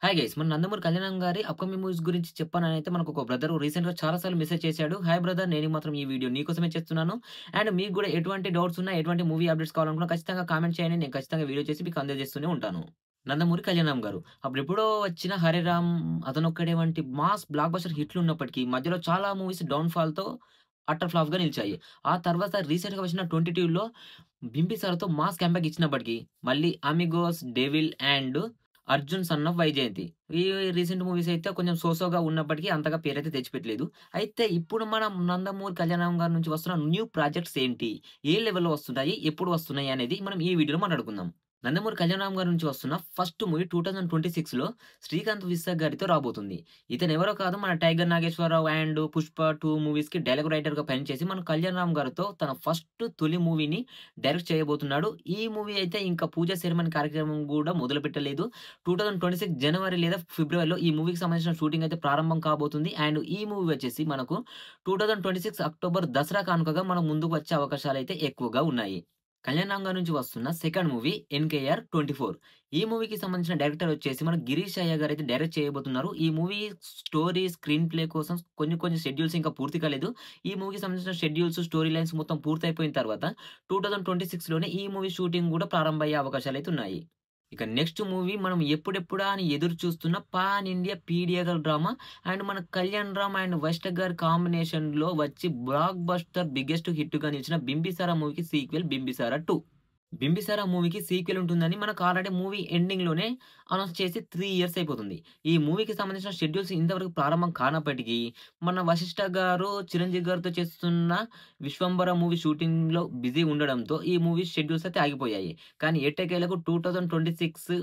Hi guys! మన 'నందమూరి కళ్యాణం' గారి అప్‌కమింగ్ మూవీస్ గురించి చెప్పాననైతే మనకొక బ్రదర్ రీసెంట్‌గా చాలా సార్లు మెసేజ్ చేశాడు. Hi brother! నేను మాత్రం ఈ వీడియో నీకోసమే చేస్తున్నాను. అండ్ మీకు గూడా ఎటువంటి డౌట్స్ ఉన్నా, ఎటువంటి మూవీ అప్డేట్స్ కావాలనుకున్నా ఖచ్చితంగా కామెంట్ చేయండి. నేను ఖచ్చితంగా వీడియో చేసి మీకు అందజేస్తూనే ఉంటాను. 'నందమూరి కళ్యాణం' గారు అప్పుడెప్పుడో వచ్చిన 'హరే రామ్', 'అతనొక్కడే' వంటి మాస్ బ్లాక్ బస్టర్ హిట్లున్నప్పటికీ మధ్యలో చాలా మూవీస్ డౌన్‌ఫాల్‌తో అట్టర్ ఫ్లాప్‌గా నిలిచాయి. ఆ తర్వాత రీసెంట్‌గా వచ్చిన 22లో 'బింబిసార'తో మాస్ కమ్‌బ్యాక్ ఇచ్చినప్పటికీ మళ్ళీ 'Amigos', 'devil' and 'Arjun son of Vyjayanthi' ఈ రీసెంట్ మూవీస్ అయితే కొంచెం సోగా ఉన్నప్పటికీ అంతగా పేరైతే తెచ్చిపెట్టలేదు. అయితే ఇప్పుడు మనం 'నందమూరి కళ్యాణం' గారి నుంచి వస్తున్న న్యూ ప్రాజెక్ట్స్ ఏంటి? ఏ లెవెల్‌లో వస్తున్నాయి? ఎప్పుడు వస్తున్నాయి? అనేది మనం ఈ వీడియోలో మాట్లాడుకుందాం. 'నందమూరి కళ్యాణం' గారి నుంచి వస్తున్న ఫస్ట్ మూవీ 2026లో శ్రీకాంత్ విశాఖ్ గారితో రాబోతుంది. ఇతనెవరో కాదు, మన 'టైగర్ నాగేశ్వరరావు' అండ్ 'పుష్ప 2' మూవీస్‌కి డైలాగ్ రైటర్‌గా పనిచేసి మన కళ్యాణరామ్ గారితో తన ఫస్ట్ తొలి మూవీని డైరెక్ట్ చేయబోతున్నాడు. ఈ మూవీ అయితే ఇంకా పూజ సెరమనీ కార్యక్రమం గూడా మొదలుపెట్టలేదు. 2026 జనవరి లేదా ఫిబ్రవరిలో ఈ మూవీకి సంబంధించిన షూటింగ్ అయితే ప్రారంభం కాబోతుంది. అండ్ ఈ మూవీ వచ్చేసి మనకు 2026 అక్టోబర్ దసరా కానుకగా మన ముందుకు వచ్చే అవకాశాలైతే ఎక్కువగా ఉన్నాయి. కళ్యాణ్ రామ్ గారి నుంచి వస్తున్న సెకండ్ మూవీ 'ఎన్‌కేఆర్ 24'. ఈ మూవీకి సంబంధించిన డైరెక్టర్ వచ్చేసి మన గిరీష్ అయ్య గారైతే డైరెక్ట్ చేయబోతున్నారు. ఈ మూవీ స్టోరీ, స్క్రీన్ ప్లే కోసం కొన్ని షెడ్యూల్స్ ఇంకా పూర్తి కాలేదు. ఈ మూవీకి సంబంధించిన షెడ్యూల్స్, స్టోరీ లైన్స్ మొత్తం పూర్తయిపోయిన తర్వాత 2026లోనే ఈ మూవీ షూటింగ్ గూడా ప్రారంభమయ్యే అవకాశాలైతే ఉన్నాయి. ఇక నెక్స్ట్ మూవీ మనం ఎప్పుడెప్పుడా అని ఎదురు చూస్తున్న పాన్ ఇండియా పీడియాగల్ డ్రామా అండ్ మన కళ్యాణ్ రామ్ అండ్ వైష్ణవ్ గారి కాంబినేషన్‌లో వచ్చి బ్లాక్ బస్టర్ బిగ్గెస్ట్ హిట్‌గా నిలిచిన 'బింబిసార' మూవీకి సీక్వెల్ 'బింబిసార 2'. 'బింబిసార' మూవీకి సీక్వెల్ ఉంటుందని మనకు ఆల్రెడీ మూవీ ఎండింగ్‌లోనే అనౌన్స్ చేసి 3 ఇయర్స్ అయిపోతుంది. ఈ మూవీకి సంబంధించిన షెడ్యూల్స్ ఇంతవరకు ప్రారంభం కానప్పటికీ, మన వశిష్ఠ గారు, చిరంజీవి గారితో చేస్తున్న 'విశ్వంబర' మూవీ షూటింగ్‌లో బిజీ ఉండడంతో ఈ మూవీ షెడ్యూల్స్ అయితే ఆగిపోయాయి. కానీ ఎట్టకేలకు 2026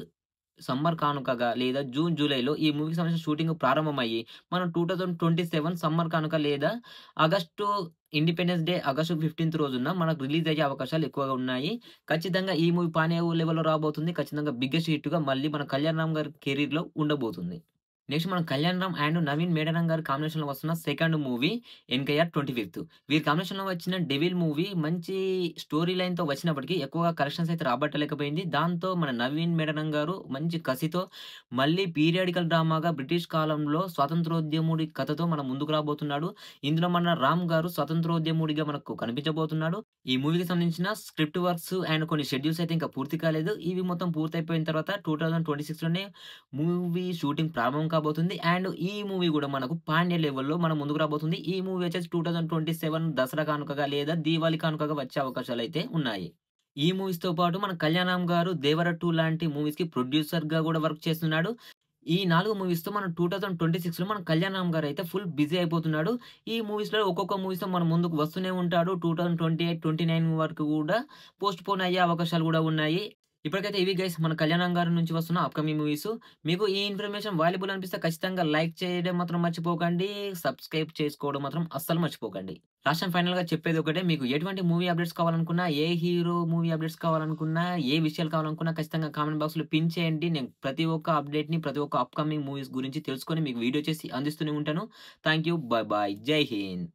సమ్మర్ కానుకగా లేదా జూన్, జూలైలో ఈ మూవీకి సంబంధించిన షూటింగ్ ప్రారంభమయ్యి, మనం 2027 సమ్మర్ కానుక లేదా ఆగస్టు ఇండిపెండెన్స్ డే ఆగస్టు 15థ్ రోజున మనకు రిలీజ్ అయ్యే అవకాశాలు ఎక్కువగా ఉన్నాయి. ఖచ్చితంగా ఈ మూవీ పాన్ లెవెల్‌లో రాబోతుంది. ఖచ్చితంగా బిగ్గెస్ట్ హిట్‌గా మళ్ళీ మన కళ్యాణ్ రామ్ గారి కెరీర్‌లో ఉండబోతుంది. నెక్స్ట్ మనం కళ్యాణ్ రామ్ అండ్ నవీన్ మేడనం గారి కాంబినేషన్‌లో వస్తున్న సెకండ్ మూవీ 'ఎన్‌కేఆర్ 25'. వీరి కాంబినేషన్‌లో వచ్చిన 'డెవిల్' మూవీ మంచి స్టోరీ లైన్‌తో వచ్చినప్పటికీ ఎక్కువగా కలెక్షన్స్ అయితే రాబట్టలేకపోయింది. దాంతో మన నవీన్ మేడనం గారు మంచి కసితో మళ్ళీ పీరియాడికల్ డ్రామాగా బ్రిటిష్ కాలంలో స్వాతంత్రోద్యముడి కథతో మన ముందుకు రాబోతున్నాడు. ఇందులో మన రామ్ గారు స్వతంత్రోద్యముడిగా మనకు కనిపించబోతున్నాడు. ఈ మూవీకి సంబంధించిన స్క్రిప్ట్ వర్క్స్ అండ్ కొన్ని షెడ్యూల్స్ అయితే ఇంకా పూర్తి కాలేదు. ఇవి మొత్తం పూర్తయిపోయిన తర్వాత 2026లోనే మూవీ షూటింగ్ ప్రారంభం కాబోతుంది. అండ్ ఈ మూవీ గూడా మనకు పాండ్య లెవెల్‌లో మన ముందుకు రాబోతుంది. ఈ మూవీ వచ్చేసి 2027 దసరా కానుకగా లేదా దీవాళి కానుకగా వచ్చే అవకాశాలైతే ఉన్నాయి. ఈ మూవీస్‌తో పాటు మన కళ్యాణం గారు 'దేవర 2' లాంటి మూవీస్‌కి ప్రొడ్యూసర్‌గా గూడా వర్క్ చేస్తున్నాడు. ఈ 4 మూవీస్‌తో మనం 2026లో మన కళ్యాణం గారైతే ఫుల్ బిజీ అయిపోతున్నాడు. ఈ మూవీస్‌లో ఒక్కొక్క మూవీస్‌తో మన ముందుకు వస్తూనే ఉంటాడు. 2028, 29 వరకు గూడా పోస్ట్‌పోన్ అయ్యే అవకాశాలు గూడా ఉన్నాయి. ఇప్పటికైతే ఇవి గైస్ మన కళ్యాణం గారి నుంచి వస్తున్న అప్‌కమింగ్ మూవీస్. మీకు ఈ ఇన్ఫర్మేషన్ వాల్యుబుల్ అనిపిస్తే ఖచ్చితంగా లైక్ చేయడం మాత్రం మర్చిపోకండి. సబ్స్క్రైబ్ చేసుకోవడం మాత్రం అస్సలు మర్చిపోకండి. లాస్ట్ అండ్ ఫైనల్‌గా చెప్పేది ఒకటే, మీకు ఎటువంటి మూవీ అప్డేట్స్ కావాలనుకున్నా, ఏ హీరో మూవీ అప్డేట్స్ కావాలనుకున్నా, ఏ విషయాలు కావాలనుకున్నా ఖచ్చితంగా కామెంట్ బాక్స్‌లో పిన్ చేయండి. నేను ప్రతి ఒక్క అప్డేట్‌ని, ప్రతి ఒక్క అప్‌కమింగ్ మూవీస్ గురించి తెలుసుకొని మీకు వీడియో చేసి అందిస్తూనే ఉంటాను. Thank you. By by. జై హింద్.